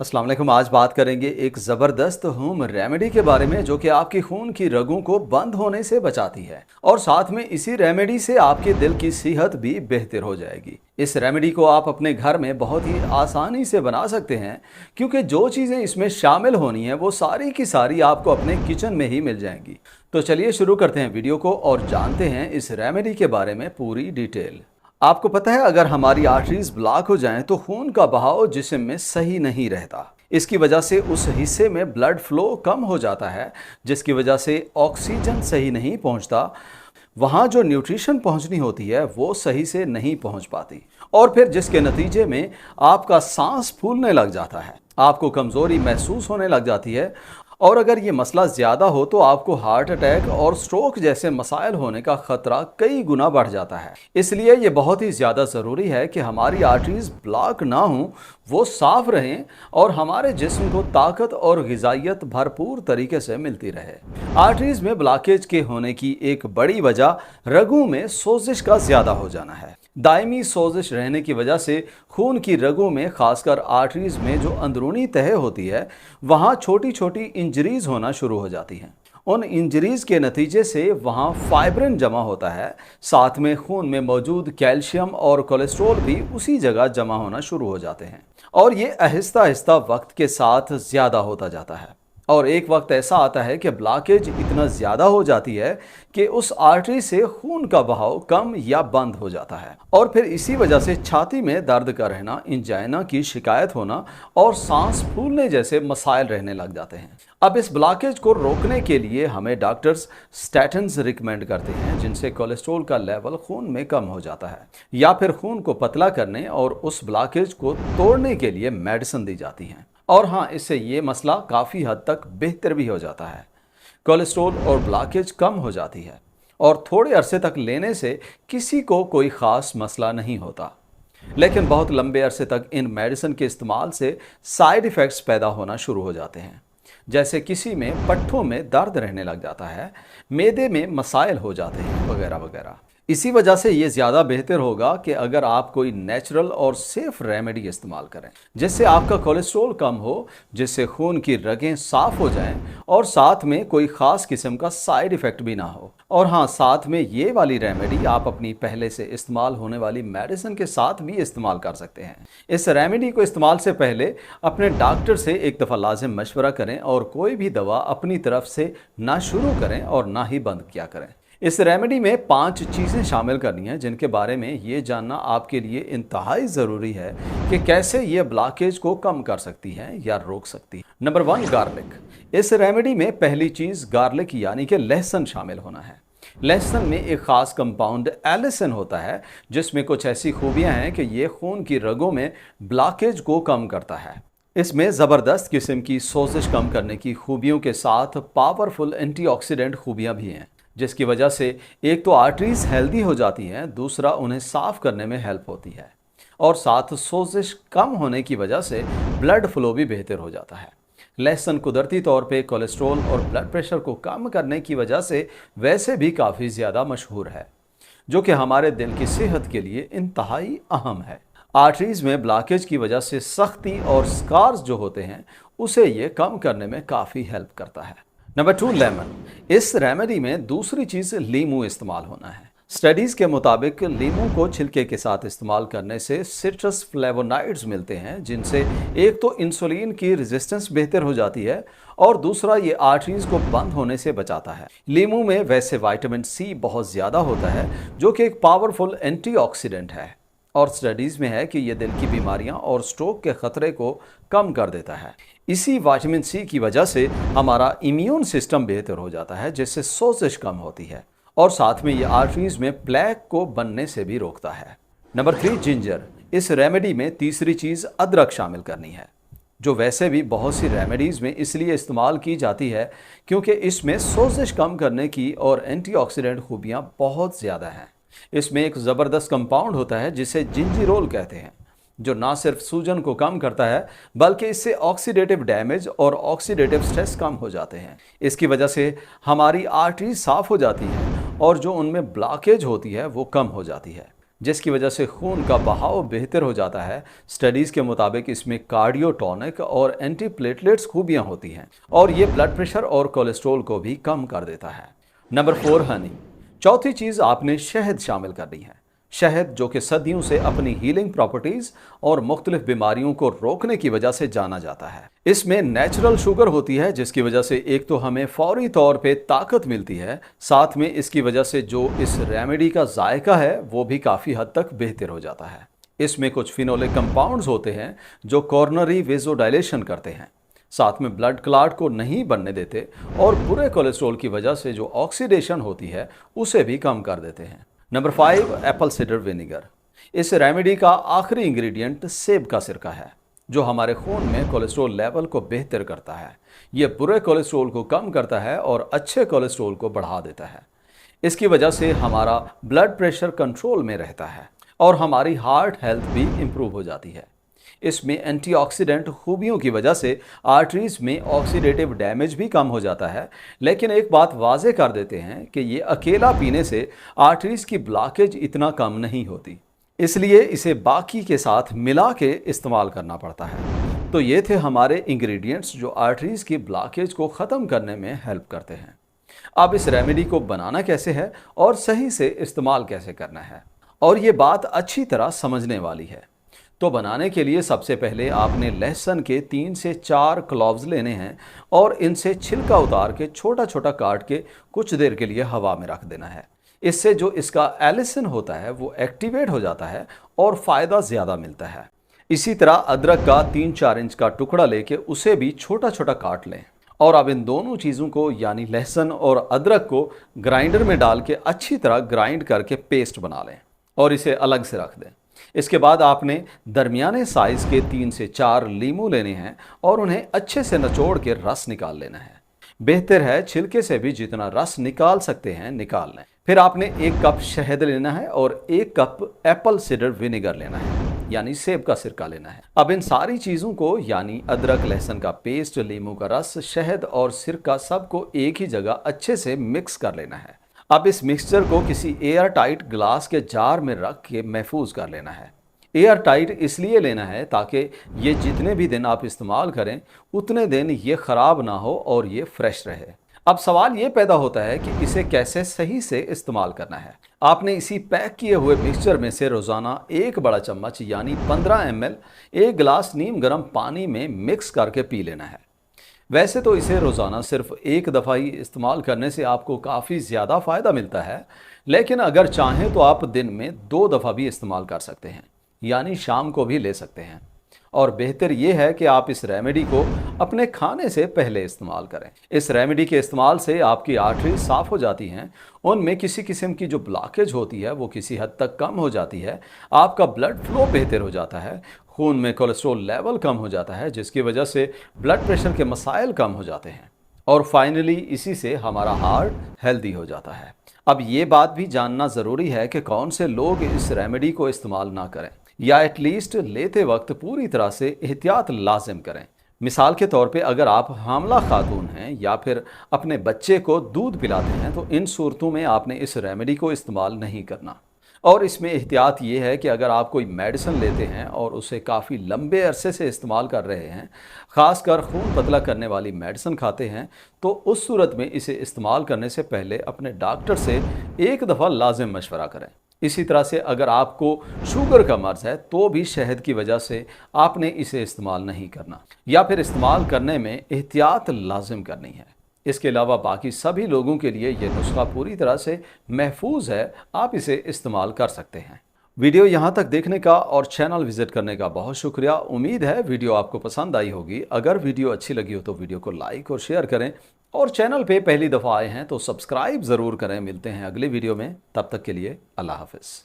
अस्सलाम वालेकुम। आज बात करेंगे एक ज़बरदस्त होम रेमेडी के बारे में जो कि आपकी खून की रगों को बंद होने से बचाती है और साथ में इसी रेमेडी से आपके दिल की सेहत भी बेहतर हो जाएगी। इस रेमेडी को आप अपने घर में बहुत ही आसानी से बना सकते हैं क्योंकि जो चीज़ें इसमें शामिल होनी है वो सारी की सारी आपको अपने किचन में ही मिल जाएंगी। तो चलिए शुरू करते हैं वीडियो को और जानते हैं इस रेमेडी के बारे में पूरी डिटेल। आपको पता है, अगर हमारी आर्टरीज ब्लॉक हो जाएं तो खून का बहाव जिस्म में सही नहीं रहता। इसकी वजह से उस हिस्से में ब्लड फ्लो कम हो जाता है, जिसकी वजह से ऑक्सीजन सही नहीं पहुंचता। वहाँ जो न्यूट्रिशन पहुंचनी होती है वो सही से नहीं पहुंच पाती और फिर जिसके नतीजे में आपका सांस फूलने लग जाता है, आपको कमज़ोरी महसूस होने लग जाती है और अगर ये मसला ज़्यादा हो तो आपको हार्ट अटैक और स्ट्रोक जैसे मसाइल होने का ख़तरा कई गुना बढ़ जाता है। इसलिए ये बहुत ही ज़्यादा ज़रूरी है कि हमारी आर्टरीज ब्लॉक ना हों, वो साफ़ रहें और हमारे जिस्म को ताकत और ग़िज़ाइयत भरपूर तरीके से मिलती रहे। आर्टरीज में ब्लॉकेज के होने की एक बड़ी वजह रगों में सोजिश का ज़्यादा हो जाना है। दायमी सोजिश रहने की वजह से खून की रगों में, खासकर आर्टरीज में जो अंदरूनी तह होती है, वहाँ छोटी छोटी इंजरीज होना शुरू हो जाती हैं। उन इंजरीज के नतीजे से वहाँ फाइब्रिन जमा होता है, साथ में खून में मौजूद कैल्शियम और कोलेस्ट्रॉल भी उसी जगह जमा होना शुरू हो जाते हैं और ये आहिस्ता आहिस्ता वक्त के साथ ज़्यादा होता जाता है और एक वक्त ऐसा आता है कि ब्लॉकेज इतना ज़्यादा हो जाती है कि उस आर्टरी से खून का बहाव कम या बंद हो जाता है और फिर इसी वजह से छाती में दर्द का रहना, इंजाइना की शिकायत होना और सांस फूलने जैसे मसाइल रहने लग जाते हैं। अब इस ब्लॉकेज को रोकने के लिए हमें डॉक्टर्स स्टैटिन्स रिकमेंड करते हैं, जिनसे कोलेस्ट्रॉल का लेवल खून में कम हो जाता है, या फिर खून को पतला करने और उस ब्लॉकेज को तोड़ने के लिए मेडिसिन दी जाती हैं। और हाँ, इससे ये मसला काफ़ी हद तक बेहतर भी हो जाता है। कोलेस्ट्रॉल और ब्लॉकेज कम हो जाती है और थोड़े अरसे तक लेने से किसी को कोई ख़ास मसला नहीं होता, लेकिन बहुत लंबे अरसे तक इन मेडिसिन के इस्तेमाल से साइड इफ़ेक्ट्स पैदा होना शुरू हो जाते हैं, जैसे किसी में पट्ठों में दर्द रहने लग जाता है, मैदे में मसाइल हो जाते हैं, वगैरह वगैरह। इसी वजह से ये ज़्यादा बेहतर होगा कि अगर आप कोई नेचुरल और सेफ रेमेडी इस्तेमाल करें, जिससे आपका कोलेस्ट्रॉल कम हो, जिससे खून की रगें साफ़ हो जाएं और साथ में कोई ख़ास किस्म का साइड इफ़ेक्ट भी ना हो। और हाँ, साथ में ये वाली रेमेडी आप अपनी पहले से इस्तेमाल होने वाली मेडिसिन के साथ भी इस्तेमाल कर सकते हैं। इस रेमेडी को इस्तेमाल से पहले अपने डॉक्टर से एक दफ़ा लाजिम मशवरा करें और कोई भी दवा अपनी तरफ से ना शुरू करें और ना ही बंद किया करें। इस रेमेडी में 5 चीज़ें शामिल करनी हैं, जिनके बारे में ये जानना आपके लिए इंतहाई ज़रूरी है कि कैसे ये ब्लॉकेज को कम कर सकती हैं या रोक सकती है। Number 1, garlic. इस रेमेडी में पहली चीज़ गार्लिक यानी कि लहसुन शामिल होना है। लहसुन में एक ख़ास कंपाउंड एलिसिन होता है, जिसमें कुछ ऐसी खूबियाँ हैं कि ये खून की रगों में ब्लॉकेज को कम करता है। इसमें ज़बरदस्त किस्म की सोजिश कम करने की खूबियों के साथ पावरफुल एंटीऑक्सीडेंट खूबियाँ भी हैं, जिसकी वजह से एक तो आर्टरीज हेल्दी हो जाती हैं, दूसरा उन्हें साफ़ करने में हेल्प होती है और साथ सोजिश कम होने की वजह से ब्लड फ्लो भी बेहतर हो जाता है। लहसुन कुदरती तौर पे कोलेस्ट्रॉल और ब्लड प्रेशर को कम करने की वजह से वैसे भी काफ़ी ज़्यादा मशहूर है, जो कि हमारे दिल की सेहत के लिए इंतहाई अहम है। आर्टरीज में ब्लॉकेज की वजह से सख्ती और स्कार्स जो होते हैं, उसे ये कम करने में काफ़ी हेल्प करता है। Number 2, lemon. इस रेमेडी में दूसरी चीज़ लीमू इस्तेमाल होना है। स्टडीज़ के मुताबिक लीमू को छिलके के साथ इस्तेमाल करने से सिट्रस फ्लेवोनाइड्स मिलते हैं, जिनसे एक तो इंसुलिन की रेजिस्टेंस बेहतर हो जाती है और दूसरा ये आर्टरीज को बंद होने से बचाता है। लीमू में वैसे विटामिन सी बहुत ज़्यादा होता है, जो कि एक पावरफुल एंटीऑक्सीडेंट है और स्टडीज़ में है कि यह दिल की बीमारियां और स्ट्रोक के ख़तरे को कम कर देता है। इसी विटामिन सी की वजह से हमारा इम्यून सिस्टम बेहतर हो जाता है, जिससे सोजिश कम होती है और साथ में ये आर्टरीज में प्लेक को बनने से भी रोकता है। Number 3, ginger. इस रेमेडी में तीसरी चीज़ अदरक शामिल करनी है, जो वैसे भी बहुत सी रेमेडीज़ में इसलिए इस्तेमाल की जाती है क्योंकि इसमें सोजिश कम करने की और एंटीऑक्सीडेंट खूबियाँ बहुत ज़्यादा हैं। इसमें एक ज़बरदस्त कंपाउंड होता है जिसे जिंजीरोल कहते हैं, जो ना सिर्फ सूजन को कम करता है बल्कि इससे ऑक्सीडेटिव डैमेज और ऑक्सीडेटिव स्ट्रेस कम हो जाते हैं। इसकी वजह से हमारी आर्टरी साफ़ हो जाती है और जो उनमें ब्लॉकेज होती है वो कम हो जाती है। जिसकी वजह से खून का बहाव बेहतर हो जाता है। स्टडीज़ के मुताबिक इसमें कार्डियोटॉनिक और एंटीप्लेटलेट्स खूबियाँ होती हैं और ये ब्लड प्रेशर और कोलेस्ट्रॉल को भी कम कर देता है। नंबर 4, हनी। चौथी चीज़, आपने शहद शामिल करनी है। शहद जो कि सदियों से अपनी हीलिंग प्रॉपर्टीज और मुख्तलिफ बीमारियों को रोकने की वजह से जाना जाता है। इसमें नेचुरल शुगर होती है जिसकी वजह से एक तो हमें फौरी तौर पे ताकत मिलती है, साथ में इसकी वजह से जो इस रेमेडी का जायका है वो भी काफ़ी हद तक बेहतर हो जाता है। इसमें कुछ फिनोलिक कंपाउंड्स होते हैं जो कॉर्नरी वेजोडाइलेशन करते हैं, साथ में ब्लड क्लॉट को नहीं बनने देते और बुरे कोलेस्ट्रॉल की वजह से जो ऑक्सीडेशन होती है उसे भी कम कर देते हैं। Number 5, Apple cider vinegar. इस रेमेडी का आखिरी इंग्रेडिएंट सेब का सिरका है जो हमारे खून में कोलेस्ट्रॉल लेवल को बेहतर करता है। यह बुरे कोलेस्ट्रॉल को कम करता है और अच्छे कोलेस्ट्रॉल को बढ़ा देता है। इसकी वजह से हमारा ब्लड प्रेशर कंट्रोल में रहता है और हमारी हार्ट हेल्थ भी इम्प्रूव हो जाती है। इसमें एंटीऑक्सीडेंट खूबियों की वजह से आर्टरीज में ऑक्सीडेटिव डैमेज भी कम हो जाता है। लेकिन एक बात वाजे कर देते हैं कि ये अकेला पीने से आर्टरीज की ब्लॉकेज इतना कम नहीं होती, इसलिए इसे बाकी के साथ मिला के इस्तेमाल करना पड़ता है। तो ये थे हमारे इंग्रेडिएंट्स जो आर्टरीज की ब्लॉकेज को ख़त्म करने में हेल्प करते हैं। अब इस रेमेडी को बनाना कैसे है और सही से इस्तेमाल कैसे करना है, और ये बात अच्छी तरह समझने वाली है। तो बनाने के लिए सबसे पहले आपने लहसुन के 3 से 4 क्लॉव्स लेने हैं और इनसे छिलका उतार के छोटा छोटा काट के कुछ देर के लिए हवा में रख देना है। इससे जो इसका एलिसिन होता है वो एक्टिवेट हो जाता है और फ़ायदा ज़्यादा मिलता है। इसी तरह अदरक का 3-4 इंच का टुकड़ा लेके उसे भी छोटा छोटा काट लें और अब इन दोनों चीज़ों को यानी लहसुन और अदरक को ग्राइंडर में डाल के अच्छी तरह ग्राइंड करके पेस्ट बना लें और इसे अलग से रख दें। इसके बाद आपने दरमियाने साइज़ के 3 से 4 लीमू लेने हैं और उन्हें अच्छे से निचोड़ के रस निकाल लेना है। बेहतर है छिलके से भी जितना रस निकाल सकते हैं निकाल लें। फिर आपने 1 कप शहद लेना है और 1 कप एप्पल साइडर विनेगर लेना है यानी सेब का सिरका लेना है। अब इन सारी चीज़ों को यानी अदरक लहसुन का पेस्ट, लीमू का रस, शहद और सिरका सबको एक ही जगह अच्छे से मिक्स कर लेना है। अब इस मिक्सचर को किसी एयर टाइट ग्लास के जार में रख के महफूज कर लेना है। एयर टाइट इसलिए लेना है ताकि ये जितने भी दिन आप इस्तेमाल करें उतने दिन ये ख़राब ना हो और ये फ्रेश रहे। अब सवाल ये पैदा होता है कि इसे कैसे सही से इस्तेमाल करना है। आपने इसी पैक किए हुए मिक्सचर में से रोज़ाना 1 बड़ा चम्मच यानी 15 ml 1 गिलास नीम गर्म पानी में मिक्स करके पी लेना है। वैसे तो इसे रोज़ाना सिर्फ 1 दफ़ा ही इस्तेमाल करने से आपको काफ़ी ज़्यादा फ़ायदा मिलता है, लेकिन अगर चाहें तो आप दिन में 2 दफ़ा भी इस्तेमाल कर सकते हैं यानी शाम को भी ले सकते हैं। और बेहतर यह है कि आप इस रेमेडी को अपने खाने से पहले इस्तेमाल करें। इस रेमेडी के इस्तेमाल से आपकी आर्टरी साफ़ हो जाती हैं, उनमें किसी किस्म की जो ब्लॉकेज होती है वो किसी हद तक कम हो जाती है, आपका ब्लड फ्लो बेहतर हो जाता है, खून में कोलेस्ट्रॉल लेवल कम हो जाता है जिसकी वजह से ब्लड प्रेशर के मसाइल कम हो जाते हैं और फाइनली इसी से हमारा हार्ट हेल्दी हो जाता है। अब ये बात भी जानना ज़रूरी है कि कौन से लोग इस रेमेडी को इस्तेमाल ना करें या एटलीस्ट लेते वक्त पूरी तरह से एहतियात लाजिम करें। मिसाल के तौर पे अगर आप हामला खातून हैं या फिर अपने बच्चे को दूध पिलाते हैं तो इन सूरतों में आपने इस रेमेडी को इस्तेमाल नहीं करना। और इसमें एहतियात ये है कि अगर आप कोई मेडिसिन लेते हैं और उसे काफ़ी लंबे अरसे से इस्तेमाल कर रहे हैं, ख़ासकर खून पतला करने वाली मेडिसिन खाते हैं, तो उस सूरत में इसे इस्तेमाल करने से पहले अपने डॉक्टर से 1 दफ़ा लाजिम मशवरा करें। इसी तरह से अगर आपको शुगर का मर्ज़ है तो भी शहद की वजह से आपने इसे इस्तेमाल नहीं करना या फिर इस्तेमाल करने में एहतियात लाजिम करनी है। इसके अलावा बाकी सभी लोगों के लिए ये नुस्खा पूरी तरह से महफूज है, आप इसे इस्तेमाल कर सकते हैं। वीडियो यहाँ तक देखने का और चैनल विजिट करने का बहुत शुक्रिया। उम्मीद है वीडियो आपको पसंद आई होगी। अगर वीडियो अच्छी लगी हो तो वीडियो को लाइक और शेयर करें और चैनल पे पहली दफ़ा आए हैं तो सब्सक्राइब ज़रूर करें। मिलते हैं अगली वीडियो में, तब तक के लिए अल्लाह हाफ़िज़।